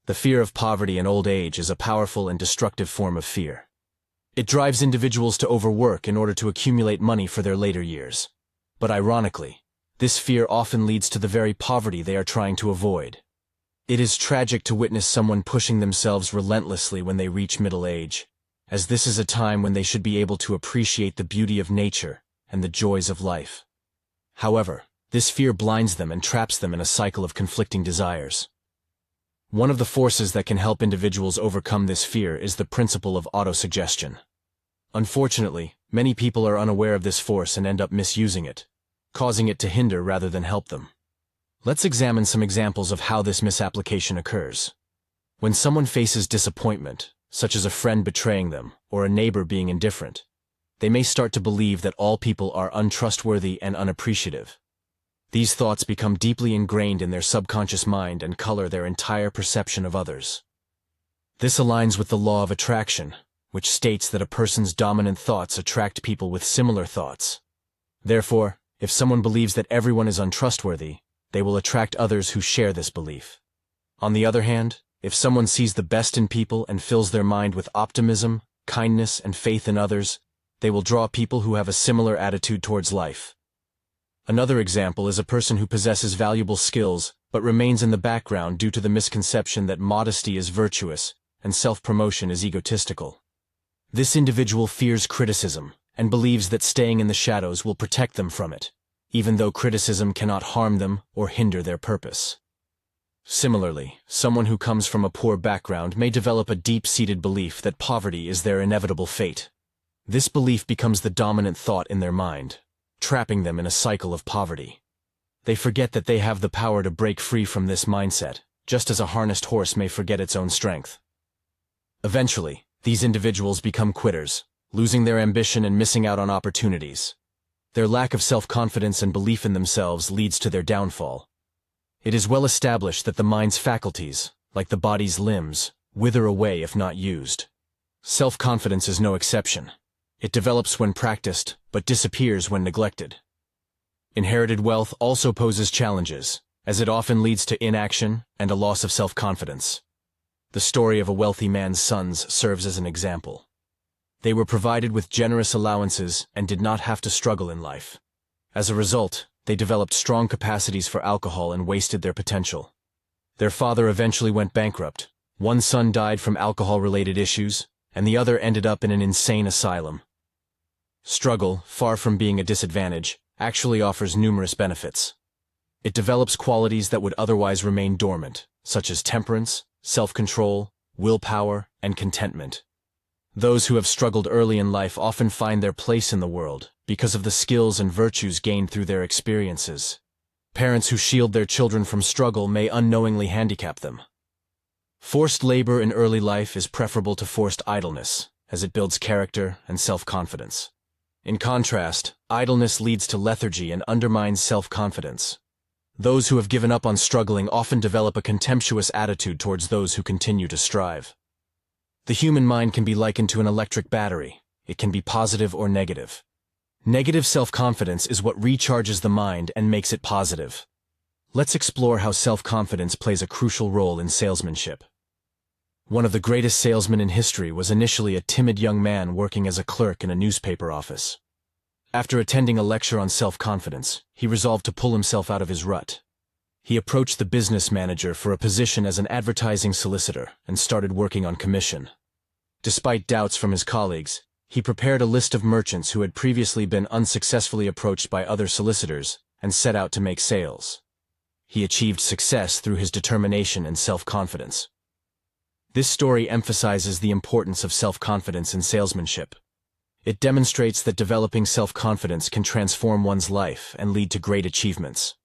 The fear of poverty and old age is a powerful and destructive form of fear. It drives individuals to overwork in order to accumulate money for their later years. But ironically, this fear often leads to the very poverty they are trying to avoid. It is tragic to witness someone pushing themselves relentlessly when they reach middle age, as this is a time when they should be able to appreciate the beauty of nature and the joys of life. However, this fear blinds them and traps them in a cycle of conflicting desires. One of the forces that can help individuals overcome this fear is the principle of autosuggestion. Unfortunately, many people are unaware of this force and end up misusing it, causing it to hinder rather than help them. Let's examine some examples of how this misapplication occurs. When someone faces disappointment, such as a friend betraying them or a neighbor being indifferent, they may start to believe that all people are untrustworthy and unappreciative. These thoughts become deeply ingrained in their subconscious mind and color their entire perception of others. This aligns with the law of attraction, which states that a person's dominant thoughts attract people with similar thoughts. Therefore, if someone believes that everyone is untrustworthy, they will attract others who share this belief. On the other hand, if someone sees the best in people and fills their mind with optimism, kindness, and faith in others, they will draw people who have a similar attitude towards life. Another example is a person who possesses valuable skills but remains in the background due to the misconception that modesty is virtuous and self-promotion is egotistical. This individual fears criticism and believes that staying in the shadows will protect them from it, even though criticism cannot harm them or hinder their purpose. Similarly, someone who comes from a poor background may develop a deep-seated belief that poverty is their inevitable fate. This belief becomes the dominant thought in their mind, trapping them in a cycle of poverty. They forget that they have the power to break free from this mindset, just as a harnessed horse may forget its own strength. Eventually, these individuals become quitters, losing their ambition and missing out on opportunities. Their lack of self-confidence and belief in themselves leads to their downfall. It is well established that the mind's faculties, like the body's limbs, wither away if not used. Self-confidence is no exception. It develops when practiced, but disappears when neglected. Inherited wealth also poses challenges, as it often leads to inaction and a loss of self-confidence. The story of a wealthy man's sons serves as an example. They were provided with generous allowances and did not have to struggle in life. As a result, they developed strong capacities for alcohol and wasted their potential. Their father eventually went bankrupt. One son died from alcohol-related issues, and the other ended up in an insane asylum. Struggle, far from being a disadvantage, actually offers numerous benefits. It develops qualities that would otherwise remain dormant, such as temperance, self-control, willpower, and contentment. Those who have struggled early in life often find their place in the world because of the skills and virtues gained through their experiences. Parents who shield their children from struggle may unknowingly handicap them. Forced labor in early life is preferable to forced idleness, as it builds character and self-confidence. In contrast, idleness leads to lethargy and undermines self-confidence. Those who have given up on struggling often develop a contemptuous attitude towards those who continue to strive. The human mind can be likened to an electric battery. It can be positive or negative. Negative self-confidence is what recharges the mind and makes it positive. Let's explore how self-confidence plays a crucial role in salesmanship. One of the greatest salesmen in history was initially a timid young man working as a clerk in a newspaper office. After attending a lecture on self-confidence, he resolved to pull himself out of his rut. He approached the business manager for a position as an advertising solicitor and started working on commission. Despite doubts from his colleagues, he prepared a list of merchants who had previously been unsuccessfully approached by other solicitors and set out to make sales. He achieved success through his determination and self-confidence. This story emphasizes the importance of self-confidence in salesmanship. It demonstrates that developing self-confidence can transform one's life and lead to great achievements.